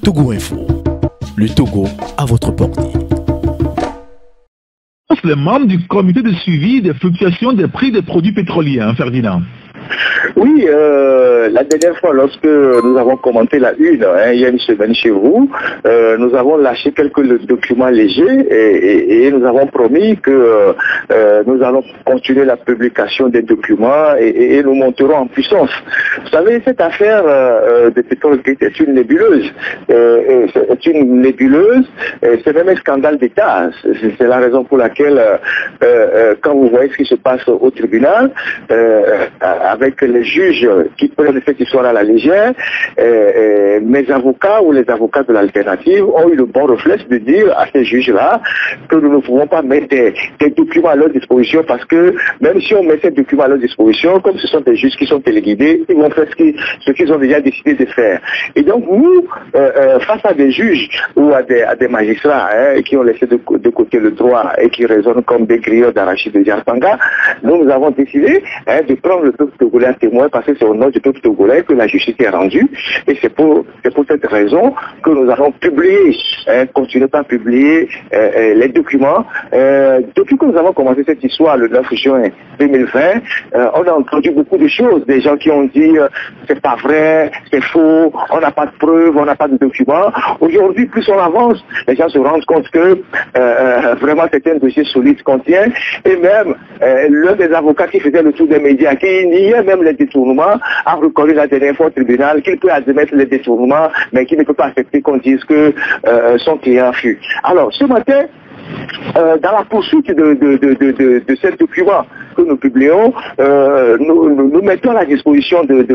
Togo Info. Le Togo à votre portée. Les membres du comité de suivi des fluctuations des prix des produits pétroliers, Ferdinand. Oui, la dernière fois, lorsque nous avons commenté la une, il y a une semaine chez vous, nous avons lâché quelques documents légers et nous avons promis que nous allons continuer la publication des documents et nous monterons en puissance. Vous savez, cette affaire de Petrolgate est une nébuleuse. C'est une nébuleuse, c'est même un scandale d'État. C'est la raison pour laquelle, quand vous voyez ce qui se passe au tribunal, avec les juges qui prennent cette histoire à la légère, mes avocats ou les avocats de l'alternative ont eu le bon réflexe de dire à ces juges-là que nous ne pouvons pas mettre des documents à leur disposition parce que même si on met ces documents à leur disposition, comme ce sont des juges qui sont téléguidés, ils vont faire ce qu'ils ont déjà décidé de faire. Et donc nous, face à des juges ou à des magistrats qui ont laissé de côté le droit et qui raisonnent comme des grilleurs d'arachide de Diarpanga, nous avons décidé de prendre le peuple togolais à témoin parce que c'est au nom du peuple togolais que la justice est rendue. Et c'est pour cette raison que nous allons publier, continuer à publier les documents. Depuis que nous avons commencé cette histoire le 9 juin 2020, on a entendu beaucoup de choses. Des gens qui ont dit c'est pas vrai, c'est faux, on n'a pas de preuves, on n'a pas de documents. Aujourd'hui, plus on avance, les gens se rendent compte que vraiment c'est un dossier solide qu'on tient. Et même l'un des avocats qui faisait le tour des médias, qui niait même les détournements, a reconnu la dernière fois au tribunal qu'il peut admettre les détournements, mais qu'il ne peut pas accepter qu'on dise que son client fut. Alors, ce matin, dans la poursuite de ces documents que nous publions, nous mettons à la disposition de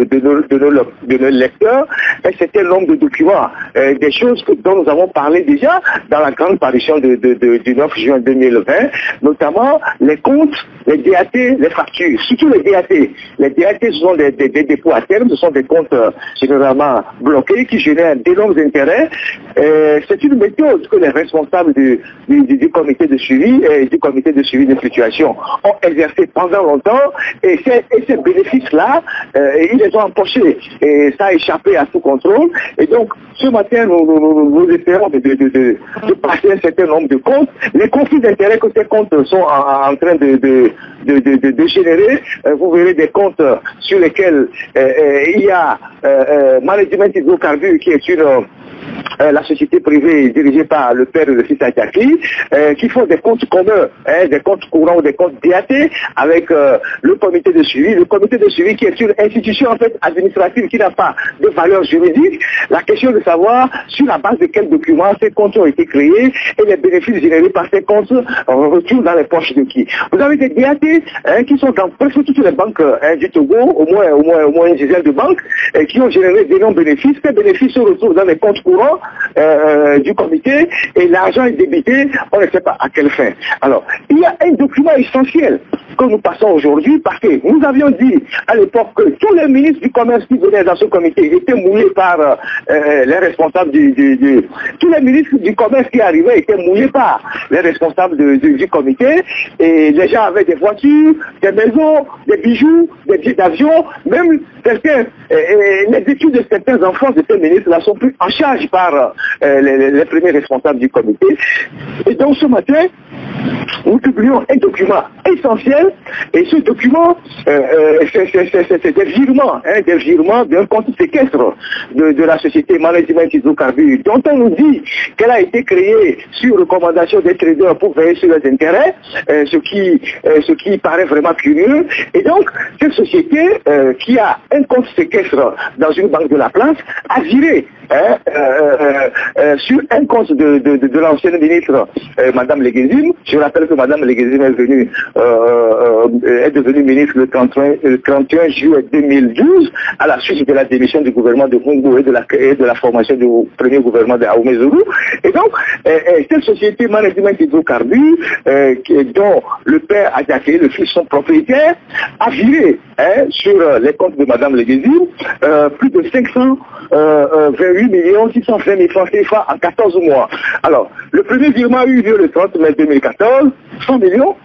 nos lecteurs un certain nombre de documents, des choses dont nous avons parlé déjà dans la grande parution du 9 juin 2020, notamment les comptes, les DAT, les factures, surtout les DAT. Les DAT, ce sont des dépôts à terme, ce sont des comptes généralement bloqués qui génèrent d'énormes intérêts. C'est une méthode que les responsables du comité de suivi et du comité de suivi des fluctuations ont exercé pendant longtemps et ces bénéfices-là, ils les ont empochés et ça a échappé à tout contrôle. Et donc, ce matin, nous espérons de passer un certain nombre de comptes. Les conflits d'intérêts que ces comptes sont en train de générer, vous verrez des comptes sur lesquels il y a Management Hydrocarbures qui est la société privée dirigée par le père et le fils Adjaki, qui font des comptes communs, des comptes courants ou des comptes DAT avec le comité de suivi. Le comité de suivi qui est une institution en fait administrative qui n'a pas de valeur juridique. La question de savoir sur la base de quels documents ces comptes ont été créés et les bénéfices générés par ces comptes retournent dans les poches de qui. Vous avez des DAT qui sont dans presque toutes les banques du Togo, au moins une dizaine de banques, qui ont généré d'énormes bénéfices. Ces bénéfices se retrouvent dans les comptes courants du comité et l'argent est débité, on ne sait pas à quelle fin. Alors, il y a un document essentiel que nous passons aujourd'hui parce que nous avions dit à l'époque que tous les ministres du commerce qui venaient dans ce comité étaient mouillés par les responsables tous les ministres du commerce qui arrivaient étaient mouillés par les responsables du comité et les gens avaient des voitures, des maisons, des bijoux, des billets d'avion, même certains, les études de certains enfants de ces ministres-là sont pris en charge par les premiers responsables du comité. Et donc ce matin, nous publions un document essentiel et ce document, c'est des virements d'un compte séquestre de la société Management Hydrocarbures dont on nous dit qu'elle a été créée sur recommandation des traders pour veiller sur les intérêts, ce qui paraît vraiment curieux. Et donc, cette société qui a un compte séquestre dans une banque de la place a viré sur un compte de l'ancienne ministre Madame Leguezim. Je rappelle que Madame Leguezim est devenue ministre le 31 juillet 2012 à la suite de la démission du gouvernement de Congo et de la formation du premier gouvernement de Aoumé Zoulou. Et donc, cette société Management Hydrocarbures, dont le père Adjaké, le fils sont propriétaires, a viré sur les comptes de Madame Leguezim plus de 528 620 000 francs CFA en 14 mois. Alors, le premier virement a eu lieu le 30 mai 2014, 100 millions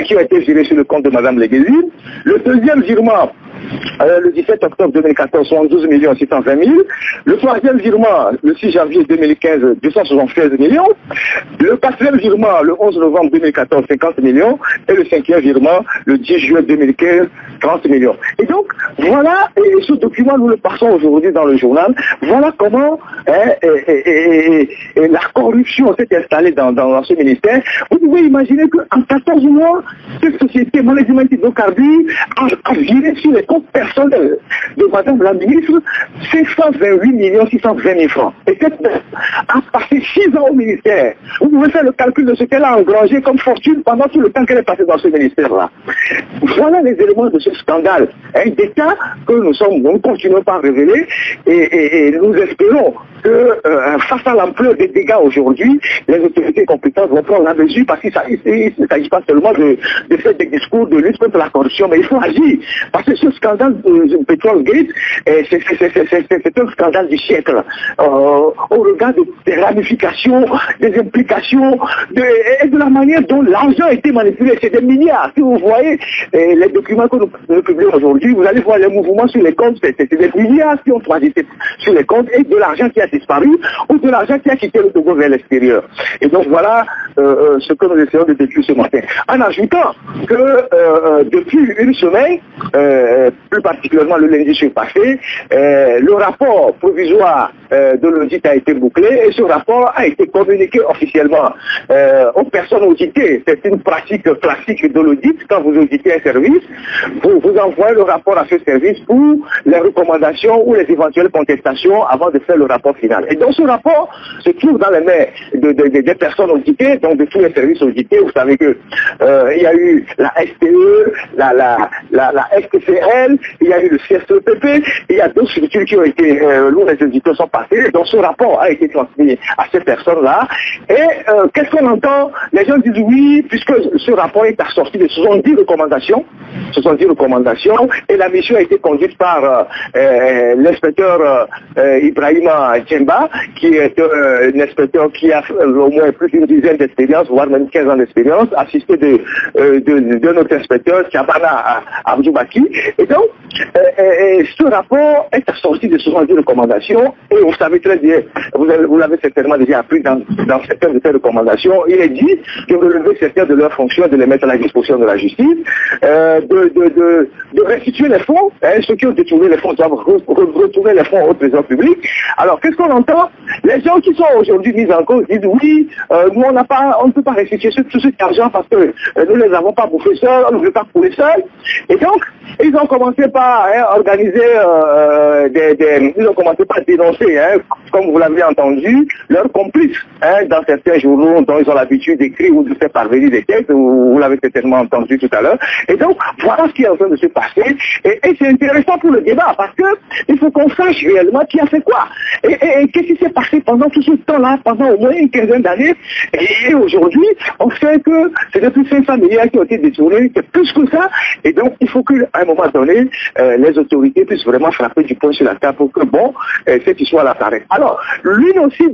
qui ont été virés sur le compte de Mme Leguezim. Le deuxième virement le 17 octobre 2014, 72 620 000. Le troisième virement, le 6 janvier 2015, 276 millions. Le quatrième virement, le 11 novembre 2014, 50 millions. Et le cinquième virement, le 10 juillet 2015, 30 millions. Et donc, voilà, et ce document, nous le passons aujourd'hui dans le journal. Voilà comment la corruption s'est installée dans ce ministère. Vous pouvez imaginer qu'en 14 mois, cette société Management Hydrocarbures a viré sur les comptes personnels de Madame la ministre 528 620 000 francs. Et cette dame a passé 6 ans au ministère. Vous pouvez faire le calcul de ce qu'elle a engrangé comme fortune pendant tout le temps qu'elle est passée dans ce ministère-là. Voilà les éléments de ce scandale d'État que nous continuons par révéler et nous espérons que face à l'ampleur des dégâts aujourd'hui, les autorités compétentes vont prendre la mesure parce qu'il ne s'agit pas seulement de faire des discours de lutte contre la corruption, mais il faut agir. Parce que ce scandale de Petrol Gate, c'est un scandale du siècle. Au regard des ramifications, des implications et de la manière dont l'argent a été manipulé, c'est des milliards. Si vous voyez les documents que nous publions aujourd'hui, vous allez voir les mouvements sur les comptes, c'est des milliards qui ont transité sur les comptes et de l'argent qui a disparu ou de l'argent qui a quitté le Togo vers l'extérieur. Et donc voilà ce que nous essayons de décrire ce matin. En ajoutant que depuis une semaine, plus particulièrement le lundi surpassé, le rapport provisoire de l'audit a été bouclé et ce rapport a été communiqué officiellement aux personnes auditées. C'est une pratique classique de l'audit. Quand vous auditez un service, vous envoyez le rapport à ce service pour les recommandations ou les éventuelles contestations avant de faire le rapport final. Et dans ce rapport se trouve dans les mains des personnes auditées, donc de tous les services audités. Vous savez que il y a eu la STE, la STCL, il y a eu le CSEPP, il y a d'autres structures qui ont été, où les auditeurs sont passés. Donc ce rapport a été transmis à ces personnes-là. Et qu'est-ce qu'on entend? Les gens disent oui, puisque ce rapport est assorti de 70 recommandations, et la mission a été conduite par l'inspecteur Ibrahima Djemba, qui est un inspecteur qui a au moins plus d'une dizaine d'expériences, voire même 15 ans d'expérience, assisté de notre inspecteur, Tchabana Abdoubaki. Et donc, ce rapport est assorti de 70 recommandations, et vous savez très bien, vous l'avez certainement déjà appris dans certaines de ces recommandations, il est dit de relever certaines de leurs fonctions, de les mettre à la disposition de la justice, de restituer les fonds, ceux qui ont détourné les fonds doivent retourner les fonds au trésor public. Alors, qu'est-ce qu'on entend? Les gens qui sont aujourd'hui mis en cause disent oui, nous on ne peut pas restituer tout cet argent parce que nous ne les avons pas bouffés seuls, on ne veut pas couler seuls. Et donc, ils ont commencé par organiser ils ont commencé par dénoncer, comme vous l'avez entendu, leurs complices dans certains journaux dont ils ont l'habitude d'écrire ou de faire parvenir des textes, vous l'avez certainement entendu tout à l'heure. Et donc, voilà ce qui est en train de se passer. Et c'est intéressant pour le débat parce que il faut qu'on sache réellement qui a fait quoi. Et qu'est-ce qui s'est passé pendant tout ce temps-là, pendant au moins une quinzaine d'années. Et aujourd'hui, on sait que c'est de plus de 500 milliards qui ont été détournés, c'est plus que ça. Et donc, il faut qu'à un moment donné, les autorités puissent vraiment frapper du poing sur la table pour que, bon, cette histoire-là s'arrête. Alors, l'une aussi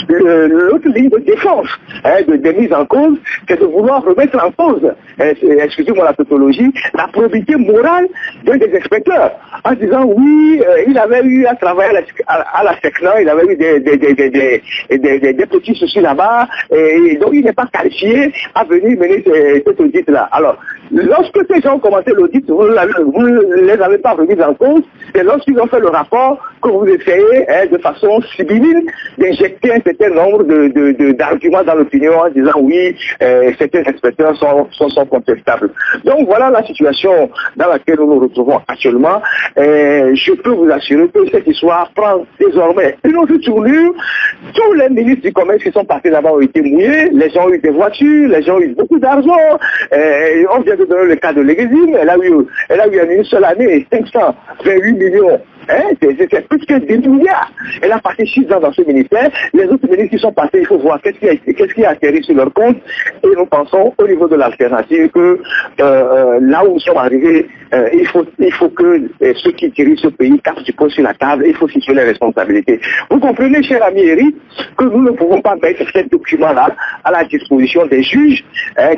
l'autre ligne de défense, de mise en cause, c'est de vouloir remettre en cause, excusez-moi la tautologie, la probité morale d'un des inspecteurs, en disant oui, il avait eu à travailler à la SECNA, il avait eu des petits soucis là-bas, et donc il n'est pas qualifié à venir mener cet audit-là. Alors, lorsque ces gens ont commencé l'audit, vous ne les avez pas remis en cause, c'est lorsqu'ils ont fait le rapport que vous essayez de façon sibylline d'injecter un certain nombre d'arguments dans l'opinion en disant oui, certains inspecteurs sont contestables. Donc voilà la situation dans laquelle nous nous retrouvons actuellement. Je peux vous assurer que cette histoire prend désormais une autre tournure. Tous les ministres du commerce qui sont passés là-bas ont été mouillés, les gens ont eu des voitures, les gens ont eu beaucoup d'argent. On vient de donner le cas de l'Égésime, elle a eu en une seule année 528 millions. C'est plus que 10 milliards. Elle a passé 6 ans dans ce ministère. Les autres ministres qui sont passés, il faut voir qu'est-ce qui a atterri sur leur compte. Et nous pensons au niveau de l'alternative que là où nous sommes arrivés, il faut que ceux qui dirigent ce pays tapent du poing sur la table, il faut situer les responsabilités. Vous comprenez, cher ami Eric, que nous ne pouvons pas mettre ces documents-là à la disposition des juges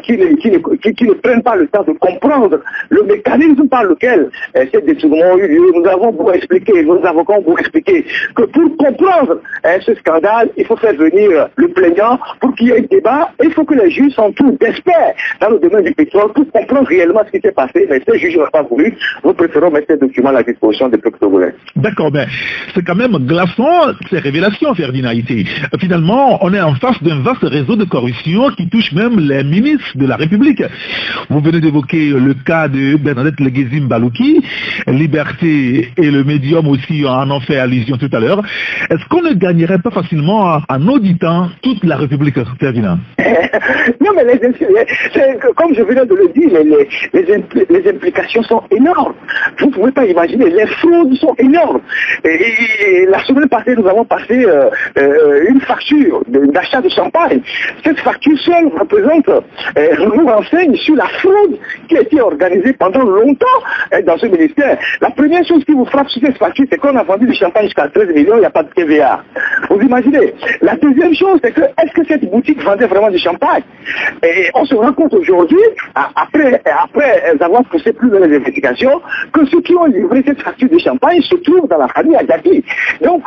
qui ne prennent pas le temps de comprendre le mécanisme par lequel ces détournements ont eu lieu. Nous avons beau expliquer, nos avocats ont beau expliquer que pour comprendre ce scandale, il faut faire venir le plaignant pour qu'il y ait un débat. Il faut que les juges s'entourent d'experts dans le domaine du pétrole pour comprendre réellement ce qui s'est passé. Mais ces juges n'ont pas voulu. Nous préférons mettre ces documents à la disposition des peuples togolais. D'accord, mais c'est quand même glaçant ces révélations, Ferdinand Ité. Finalement, on est en face d'un vaste réseau de corruption qui touche même les ministres de la République. Vous venez d'évoquer le cas de Bernadette Leguezim Balouki, Liberté et le médium aussi en ont fait allusion tout à l'heure. Est-ce qu'on ne gagnerait pas facilement en auditant toute la République, Ferdinand? Non, mais comme je venais de le dire, les implications sont énormes. Vous ne pouvez pas imaginer, les fraudes sont énormes. Et la semaine passée, nous avons passé une facture d'achat de champagne. Cette facture seule nous renseigne sur la fraude qui a été organisée pendant longtemps dans ce ministère. La première chose qui vous frappe sur cette facture, c'est qu'on a vendu du champagne jusqu'à 13 millions, il n'y a pas de TVA. Vous imaginez? La deuxième chose, c'est que est-ce que cette boutique vendait vraiment du champagne? Et on se rend compte aujourd'hui, après avoir poussé plus de les investigations, que ceux qui ont livré cette facture de champagne se trouvent dans la famille Adjaki. Donc,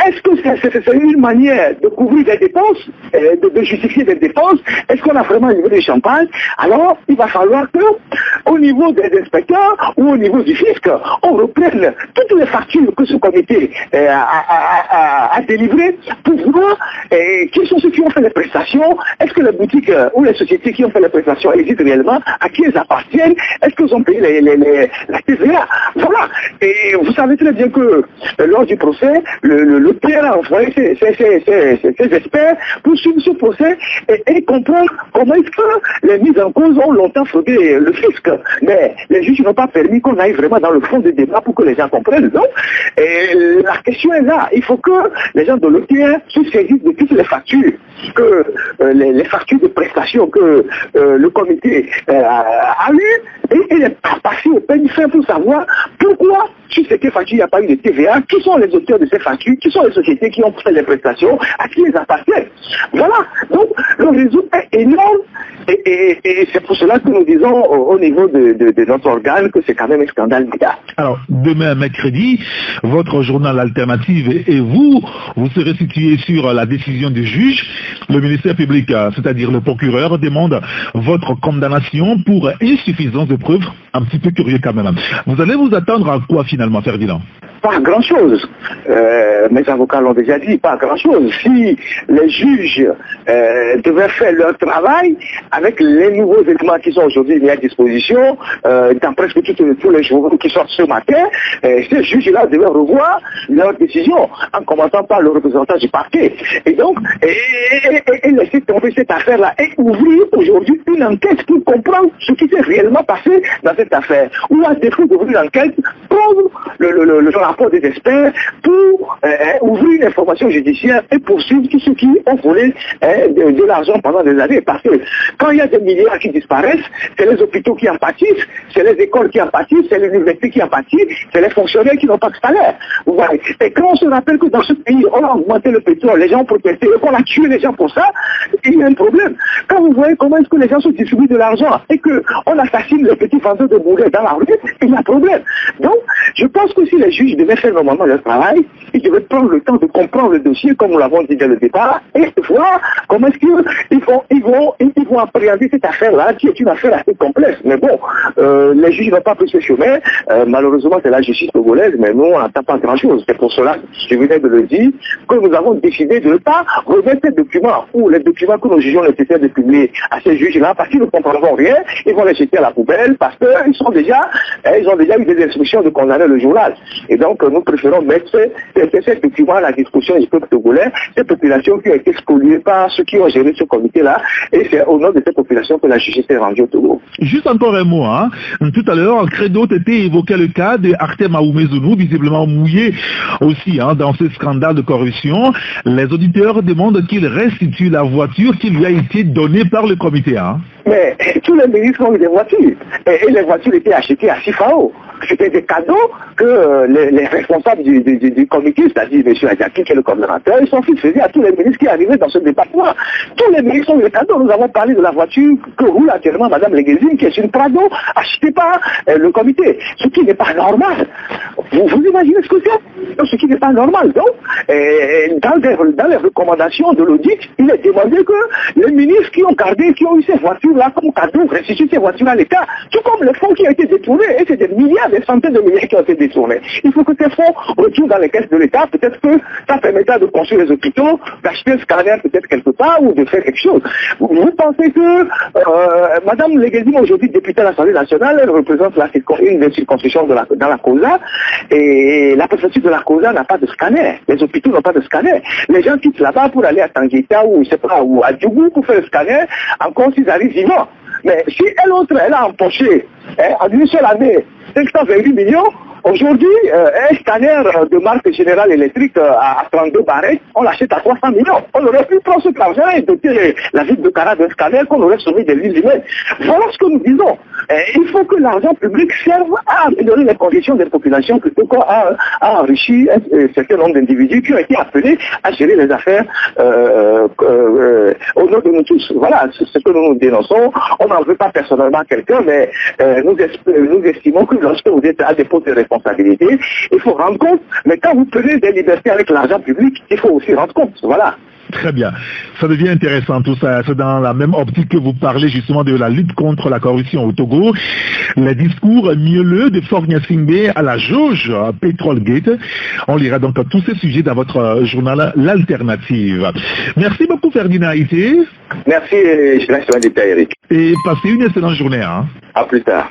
est-ce que c'est une manière de couvrir des dépenses, de justifier des dépenses? Est-ce qu'on a vraiment livré du champagne? Alors, il va falloir que, au niveau des inspecteurs ou au niveau du fisc, on reprenne toutes les factures que ce comité a délivrées pour voir qui sont ceux qui ont fait les prestations. Est-ce que les boutiques ou les sociétés qui ont fait les prestations existent réellement? À qui elles appartiennent? Est-ce qu'ils ont payé la TVA? Voilà. Et vous savez très bien que lors du procès, le PR a envoyé ses experts pour suivre ce procès et comprendre comment est-ce que les mises en cause ont longtemps fraudé le fisc. Mais les juges n'ont pas permis qu'on aille vraiment dans le fond du débat pour que les gens comprennent. Donc, et la question est là. Il faut que les gens de l'OTR se saisissent de toutes les factures, que les factures de prestations que le comité a eues et les passer au peigne fin pour savoir pourquoi sur ces factures il n'y a pas eu de TVA, qui sont les auteurs de ces factures, qui sont les sociétés qui ont fait les prestations, à qui elles appartiennent. Voilà. Donc le réseau est énorme et c'est pour cela que nous disons au niveau de notre organe que c'est quand même un scandale d'État. Alors, demain, mercredi, votre journal Alternative et vous serez situés sur la décision du juge. Le ministère public, c'est-à-dire le procureur, demande votre condamnation pour insuffisance de preuves. Un petit peu curieux quand même. Vous allez vous attendre à quoi finalement, Ferdinand? Pas grand-chose. Mes avocats l'ont déjà dit, pas grand-chose. Si les juges devaient faire leur travail avec les nouveaux éléments qui sont aujourd'hui mis à disposition, dans presque tous les journaux qui sortent ce matin, ces juges-là devaient revoir leur décision en commençant par le représentant du parquet. Et donc, et laisser tomber cette affaire-là et ouvrir aujourd'hui une enquête pour comprendre ce qui s'est réellement passé dans cette affaire. Ou à défaut d'ouvrir l'enquête, prendre le rapport des experts pour ouvrir une information judiciaire et poursuivre tous ceux qui ont volé de l'argent pendant des années. Parce que quand il y a des milliards qui disparaissent, c'est les hôpitaux qui en pâtissent, c'est les écoles qui en pâtissent, c'est les universités qui en pâtissent, c'est les fonctionnaires qui n'ont pas de salaire. Vous voyez. Et quand on se rappelle que dans ce pays, on a augmenté le pétrole, les gens ont protesté et qu'on a tué les gens pour ça, il y a un problème. Quand vous voyez comment est-ce que les gens se distribuent de l'argent et qu'on assassine les petits vendeurs de bourrées dans la rue, il y a un problème. Donc, je pense que si les juges devaient faire normalement leur travail, ils devaient prendre le temps de comprendre le dossier, comme nous l'avons dit dès le départ, et voir comment est-ce qu'ils vont appréhender cette affaire-là, qui est une affaire assez complexe. Mais bon, les juges n'ont pas pris ce chemin. Malheureusement, c'est la justice togolaise, mais nous, on n'entend pas grand-chose. C'est pour cela, je venais de le dire, que nous avons décidé de ne pas remettre ces documents, ou les documents que nous jugeons nécessaires de publier à ces juges-là, parce qu'ils ne comprendront rien, ils vont les jeter à la poubelle, parce qu'ils ont déjà eu des instructions de condamner le journal. Et donc, Donc nous préférons mettre ces documents à la disposition du peuple togolais, ces populations qui ont été spoliées par ceux qui ont géré ce comité-là, et c'est au nom de ces populations que la justice est rendue au Togo. Juste encore un mot, hein. Tout à l'heure, Credo était évoqué le cas de Artem Aoumezounou, visiblement mouillé aussi dans ce scandale de corruption. Les auditeurs demandent qu'il restitue la voiture qui lui a été donnée par le comité. Mais tous les ministres ont eu des voitures, et les voitures étaient achetées à Sifao. C'était des cadeaux que les responsables du comité, c'est-à-dire M. Adjaki, qui est le coordonnateur, ils sont faisaient à tous les ministres qui arrivaient dans ce département. Tous les ministres ont eu des cadeaux. Nous avons parlé de la voiture que roule actuellement Mme Leguezine, qui est une Prado, achetée par le comité. Ce qui n'est pas normal. Vous imaginez ce que c'est? Ce qui n'est pas normal. Donc, dans les recommandations de l'audit, il est demandé que les ministres qui ont gardé, qui ont eu ces voitures-là comme cadeau, restituent ces voitures à l'État, tout comme les fonds qui ont été détournés, et c'est des milliards, des centaines de milliards qui ont été détournés. Il faut que ces fonds retournent dans les caisses de l'État. Peut-être que ça permettra de construire les hôpitaux, d'acheter un scanner peut-être quelque part, ou de faire quelque chose. Vous pensez que Mme Leguezine, aujourd'hui députée à l'Assemblée nationale, elle représente une des circonscriptions dans la COSA, et la préfecture de la COSA n'a pas de scanner. Les hôpitaux n'ont pas de scanner. Les gens quittent là-bas pour aller à Tangita ou, je sais pas, ou à Djougou pour faire le scanner, encore s'ils arrivent vivants. Mais si elle a empoché, en une seule année, 528 millions, aujourd'hui, un scanner de marque Générale Électrique à 32 barrettes, on l'achète à 300 millions. On aurait pu prendre cet argent et doter la ville de Cara d'un scanner qu'on aurait soumis des vies humaines. Voilà ce que nous disons. Il faut que l'argent public serve à améliorer les conditions des populations plutôt qu'à enrichir un certain nombre d'individus qui ont été appelés à gérer les affaires au nom de nous tous. Voilà ce que nous dénonçons. On n'en veut pas personnellement à quelqu'un, mais nous estimons que lorsque vous êtes à des postes de responsabilité, il faut rendre compte, mais quand vous prenez des libertés avec l'argent public, il faut aussi rendre compte. Voilà. Très bien. Ça devient intéressant tout ça. C'est dans la même optique que vous parlez justement de la lutte contre la corruption au Togo. Les discours mielleux de Faure Gnassingbé à la jauge Petrolgate. On lira donc tous ces sujets dans votre journal L'Alternative. Merci beaucoup Ferdinand Ité. Merci, je laisse Eric. Et passez une excellente journée. À plus tard.